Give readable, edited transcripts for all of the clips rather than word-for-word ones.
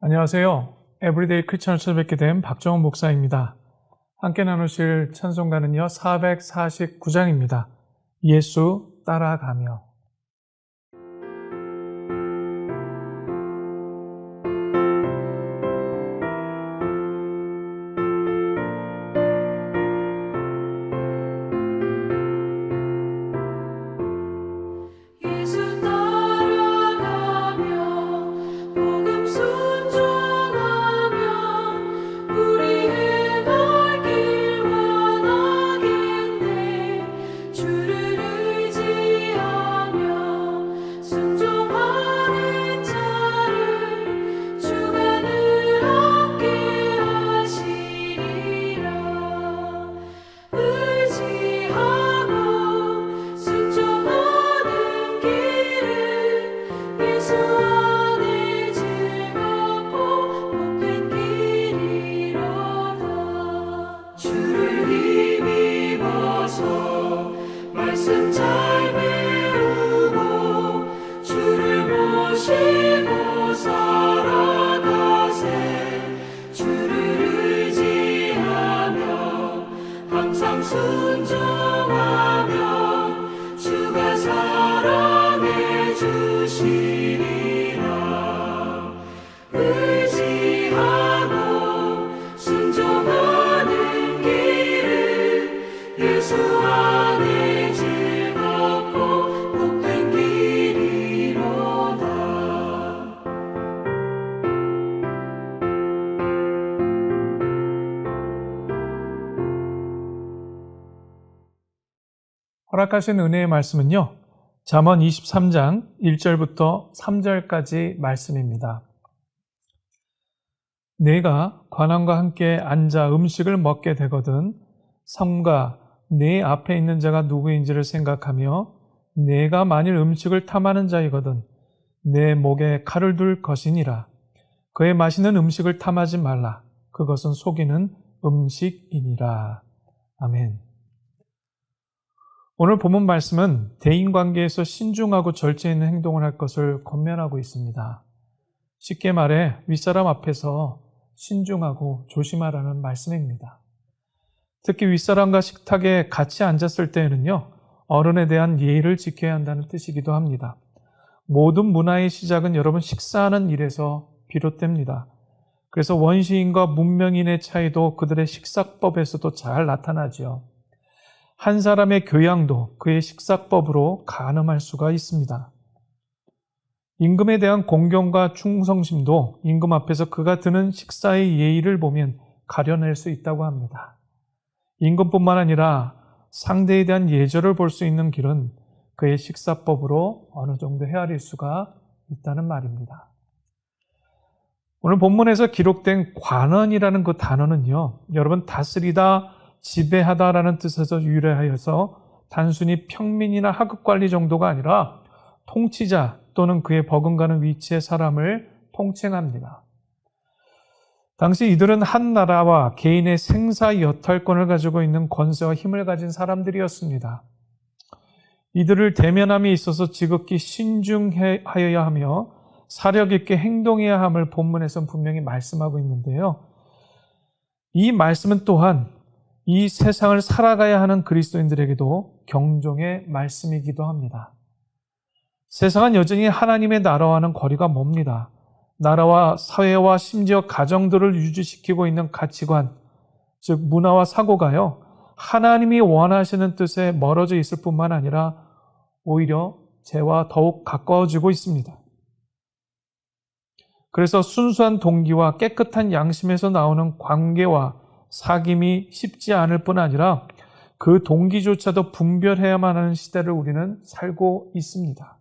안녕하세요. 에브리데이 크리스천을 찾아뵙게 된 박정훈 목사입니다. 함께 나누실 찬송가는요, 449장입니다. 예수 따라가며. 허락하신 은혜의 말씀은요, 잠언 23장 1절부터 3절까지 말씀입니다. 내가 관원과 함께 앉아 음식을 먹게 되거든 삼가 내 앞에 있는 자가 누구인지를 생각하며 내가 만일 음식을 탐하는 자이거든 내 목에 칼을 둘 것이니라. 그의 마시는 음식을 탐하지 말라. 그것은 속이는 음식이니라. 아멘. 오늘 본문 말씀은 대인관계에서 신중하고 절제 있는 행동을 할 것을 권면하고 있습니다. 쉽게 말해 윗사람 앞에서 신중하고 조심하라는 말씀입니다. 특히 윗사람과 식탁에 같이 앉았을 때에는요, 어른에 대한 예의를 지켜야 한다는 뜻이기도 합니다. 모든 문화의 시작은 여러분 식사하는 일에서 비롯됩니다. 그래서 원시인과 문명인의 차이도 그들의 식사법에서도 잘 나타나죠. 한 사람의 교양도 그의 식사법으로 가늠할 수가 있습니다. 임금에 대한 공경과 충성심도 임금 앞에서 그가 드는 식사의 예의를 보면 가려낼 수 있다고 합니다. 임금뿐만 아니라 상대에 대한 예절을 볼 수 있는 길은 그의 식사법으로 어느 정도 헤아릴 수가 있다는 말입니다. 오늘 본문에서 기록된 관원이라는 그 단어는요, 여러분 다스리다, 지배하다라는 뜻에서 유래하여서 단순히 평민이나 하급관리 정도가 아니라 통치자 또는 그에 버금가는 위치의 사람을 통칭합니다. 당시 이들은 한 나라와 개인의 생사 여탈권을 가지고 있는 권세와 힘을 가진 사람들이었습니다. 이들을 대면함에 있어서 지극히 신중하여야 하며 사력 있게 행동해야 함을 본문에서는 분명히 말씀하고 있는데요. 이 말씀은 또한 이 세상을 살아가야 하는 그리스도인들에게도 경종의 말씀이기도 합니다. 세상은 여전히 하나님의 나라와는 거리가 멉니다. 나라와 사회와 심지어 가정들을 유지시키고 있는 가치관, 즉 문화와 사고가요, 하나님이 원하시는 뜻에 멀어져 있을 뿐만 아니라 오히려 죄와 더욱 가까워지고 있습니다. 그래서 순수한 동기와 깨끗한 양심에서 나오는 관계와 사귐이 쉽지 않을 뿐 아니라 그 동기조차도 분별해야만 하는 시대를 우리는 살고 있습니다.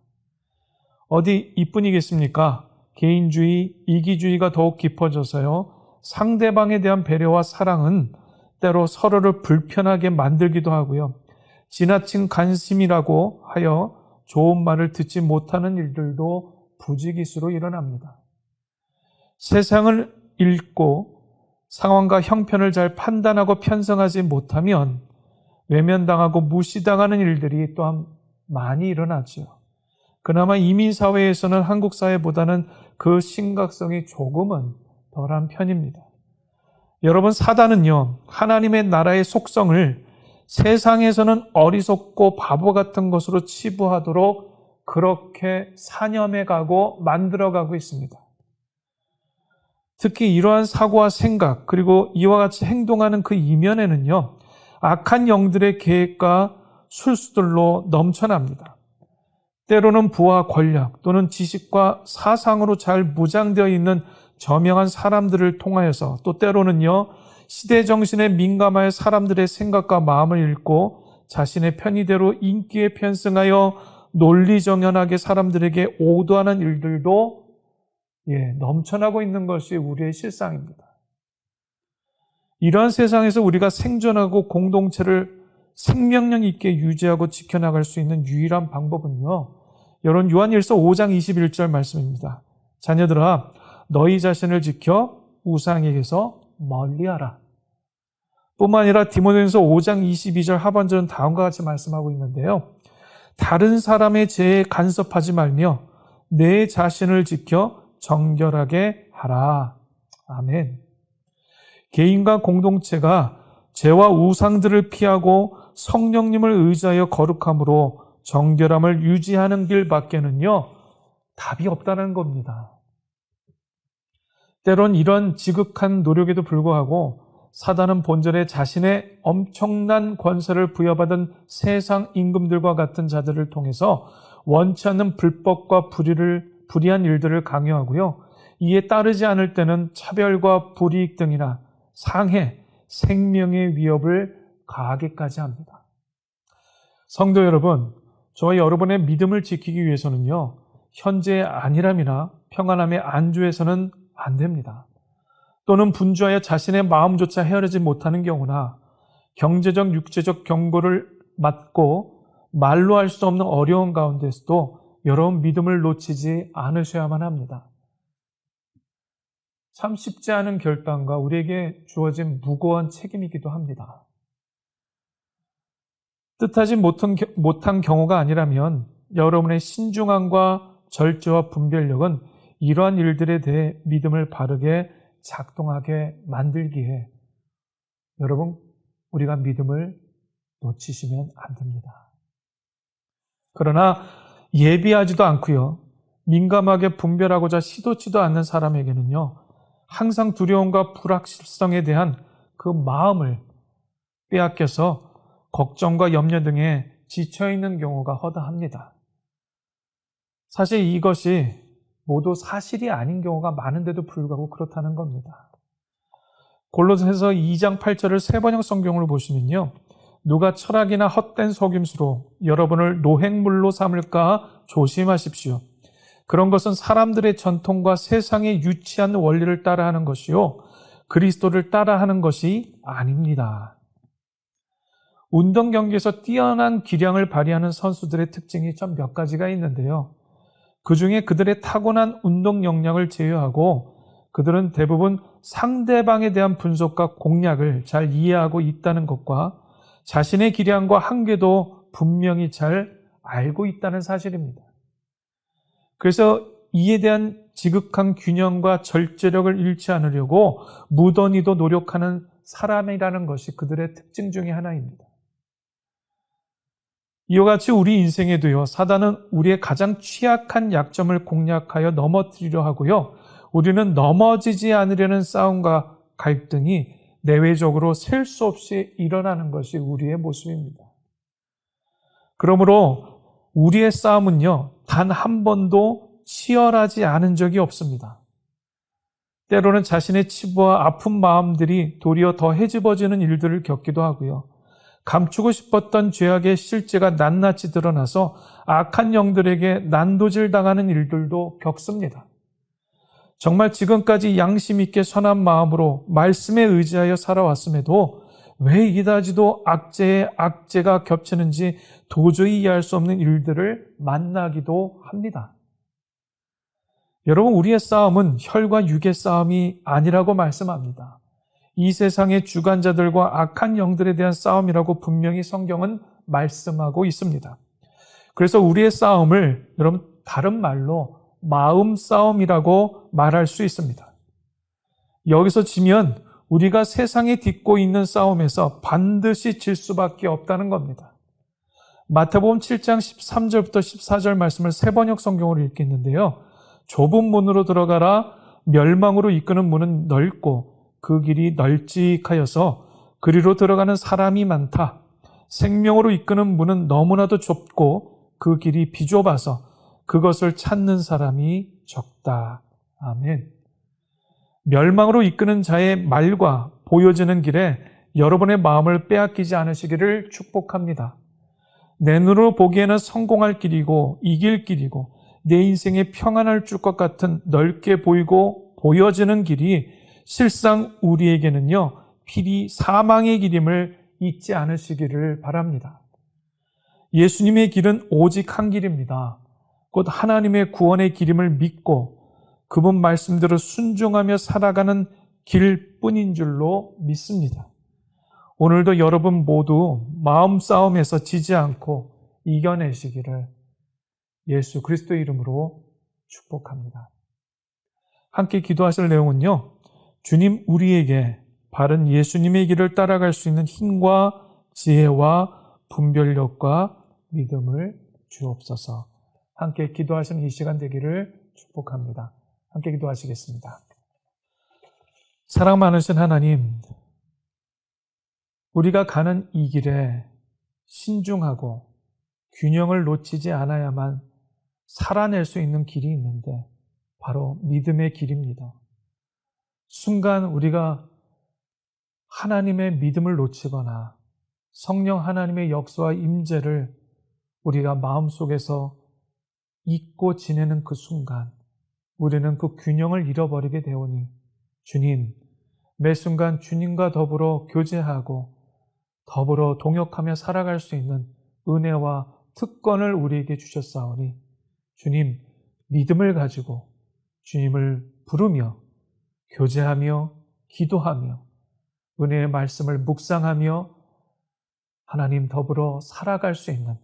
어디 이뿐이겠습니까? 개인주의, 이기주의가 더욱 깊어져서요, 상대방에 대한 배려와 사랑은 때로 서로를 불편하게 만들기도 하고요, 지나친 관심이라고 하여 좋은 말을 듣지 못하는 일들도 부지기수로 일어납니다. 세상을 읽고 상황과 형편을 잘 판단하고 편성하지 못하면 외면당하고 무시당하는 일들이 또한 많이 일어나죠. 그나마 이민사회에서는 한국 사회보다는 그 심각성이 조금은 덜한 편입니다. 여러분, 사단은요, 하나님의 나라의 속성을 세상에서는 어리석고 바보 같은 것으로 치부하도록 그렇게 사념해가고 만들어가고 있습니다. 특히 이러한 사고와 생각, 그리고 이와 같이 행동하는 그 이면에는요, 악한 영들의 계획과 술수들로 넘쳐납니다. 때로는 부와 권력 또는 지식과 사상으로 잘 무장되어 있는 저명한 사람들을 통하여서, 또 때로는요, 시대 정신에 민감하여 사람들의 생각과 마음을 읽고 자신의 편의대로 인기에 편승하여 논리정연하게 사람들에게 오도하는 일들도 넘쳐나고 있는 것이 우리의 실상입니다. 이러한 세상에서 우리가 생존하고 공동체를 생명력 있게 유지하고 지켜나갈 수 있는 유일한 방법은요, 여러분, 요한일서 5장 21절 말씀입니다. 자녀들아, 너희 자신을 지켜 우상에게서 멀리하라. 뿐만 아니라 디모데전서 5장 22절 하반절은 다음과 같이 말씀하고 있는데요. 다른 사람의 죄에 간섭하지 말며 내 자신을 지켜 정결하게 하라. 아멘. 개인과 공동체가 죄와 우상들을 피하고 성령님을 의지하여 거룩함으로 정결함을 유지하는 길밖에는요, 답이 없다는 겁니다. 때론 이런 지극한 노력에도 불구하고 사단은 본절에 자신의 엄청난 권세를 부여받은 세상 임금들과 같은 자들을 통해서 원치 않는 불법과 불의한 일들을 강요하고요, 이에 따르지 않을 때는 차별과 불이익 등이나 상해, 생명의 위협을 가하기까지 합니다. 성도 여러분, 저와 여러분의 믿음을 지키기 위해서는요, 현재의 안일함이나 평안함의 안주해서는 안 됩니다. 또는 분주하여 자신의 마음조차 헤아리지 못하는 경우나 경제적, 육체적 경고를 맞고 말로 할 수 없는 어려운 가운데서도 여러분 믿음을 놓치지 않으셔야만 합니다. 참 쉽지 않은 결단과 우리에게 주어진 무거운 책임이기도 합니다. 뜻하지 못한 경우가 아니라면 여러분의 신중함과 절제와 분별력은 이러한 일들에 대해 믿음을 바르게 작동하게 만들기에 여러분, 우리가 믿음을 놓치시면 안 됩니다. 그러나 예비하지도 않고요, 민감하게 분별하고자 시도치도 않는 사람에게는요, 항상 두려움과 불확실성에 대한 그 마음을 빼앗겨서 걱정과 염려 등에 지쳐있는 경우가 허다합니다. 사실 이것이 모두 사실이 아닌 경우가 많은데도 불구하고 그렇다는 겁니다. 골로새서 2장 8절을 세번역 성경으로 보시면요, 누가 철학이나 헛된 속임수로 여러분을 노획물로 삼을까 조심하십시오. 그런 것은 사람들의 전통과 세상의 유치한 원리를 따라하는 것이요, 그리스도를 따라하는 것이 아닙니다. 운동 경기에서 뛰어난 기량을 발휘하는 선수들의 특징이 좀 몇 가지가 있는데요. 그 중에 그들의 타고난 운동 역량을 제외하고 그들은 대부분 상대방에 대한 분석과 공략을 잘 이해하고 있다는 것과 자신의 기량과 한계도 분명히 잘 알고 있다는 사실입니다. 그래서 이에 대한 지극한 균형과 절제력을 잃지 않으려고 무던히도 노력하는 사람이라는 것이 그들의 특징 중에 하나입니다. 이와 같이 우리 인생에도요, 사단은 우리의 가장 취약한 약점을 공략하여 넘어뜨리려 하고요, 우리는 넘어지지 않으려는 싸움과 갈등이 내외적으로 셀 수 없이 일어나는 것이 우리의 모습입니다. 그러므로 우리의 싸움은요, 단 한 번도 치열하지 않은 적이 없습니다. 때로는 자신의 치부와 아픈 마음들이 도리어 더 헤집어지는 일들을 겪기도 하고요, 감추고 싶었던 죄악의 실제가 낱낱이 드러나서 악한 영들에게 난도질 당하는 일들도 겪습니다. 정말 지금까지 양심 있게 선한 마음으로 말씀에 의지하여 살아왔음에도 왜 이다지도 악재에 악재가 겹치는지 도저히 이해할 수 없는 일들을 만나기도 합니다. 여러분, 우리의 싸움은 혈과 육의 싸움이 아니라고 말씀합니다. 이 세상의 주관자들과 악한 영들에 대한 싸움이라고 분명히 성경은 말씀하고 있습니다. 그래서 우리의 싸움을 여러분 다른 말로 마음 싸움이라고 말할 수 있습니다. 여기서 지면 우리가 세상에 딛고 있는 싸움에서 반드시 질 수밖에 없다는 겁니다. 마태복음 7장 13절부터 14절 말씀을 새번역 성경으로 읽겠는데요. 좁은 문으로 들어가라. 멸망으로 이끄는 문은 넓고 그 길이 널찍하여서 그리로 들어가는 사람이 많다. 생명으로 이끄는 문은 너무나도 좁고 그 길이 비좁아서 그것을 찾는 사람이 적다. 아멘. 멸망으로 이끄는 자의 말과 보여지는 길에 여러분의 마음을 빼앗기지 않으시기를 축복합니다. 내 눈으로 보기에는 성공할 길이고 이길 길이고 내 인생에 평안할 줄 것 같은 넓게 보이고 보여지는 길이 실상 우리에게는요, 필히 사망의 길임을 잊지 않으시기를 바랍니다. 예수님의 길은 오직 한 길입니다. 곧 하나님의 구원의 길임을 믿고 그분 말씀대로 순종하며 살아가는 길뿐인 줄로 믿습니다. 오늘도 여러분 모두 마음싸움에서 지지 않고 이겨내시기를 예수 그리스도의 이름으로 축복합니다. 함께 기도하실 내용은요, 주님 우리에게 바른 예수님의 길을 따라갈 수 있는 힘과 지혜와 분별력과 믿음을 주옵소서. 함께 기도하시는 이 시간 되기를 축복합니다. 함께 기도하시겠습니다. 사랑 많으신 하나님, 우리가 가는 이 길에 신중하고 균형을 놓치지 않아야만 살아낼 수 있는 길이 있는데 바로 믿음의 길입니다. 순간 우리가 하나님의 믿음을 놓치거나 성령 하나님의 역사와 임재를 우리가 마음속에서 잊고 지내는 그 순간 우리는 그 균형을 잃어버리게 되오니 주님, 매 순간 주님과 더불어 교제하고 더불어 동역하며 살아갈 수 있는 은혜와 특권을 우리에게 주셨사오니 주님, 믿음을 가지고 주님을 부르며 교제하며 기도하며 은혜의 말씀을 묵상하며 하나님 더불어 살아갈 수 있는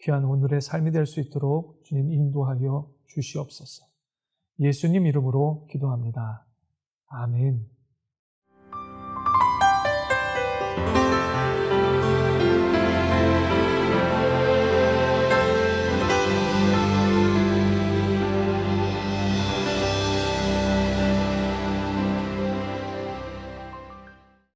귀한 오늘의 삶이 될 수 있도록 주님 인도하여 주시옵소서. 예수님 이름으로 기도합니다. 아멘.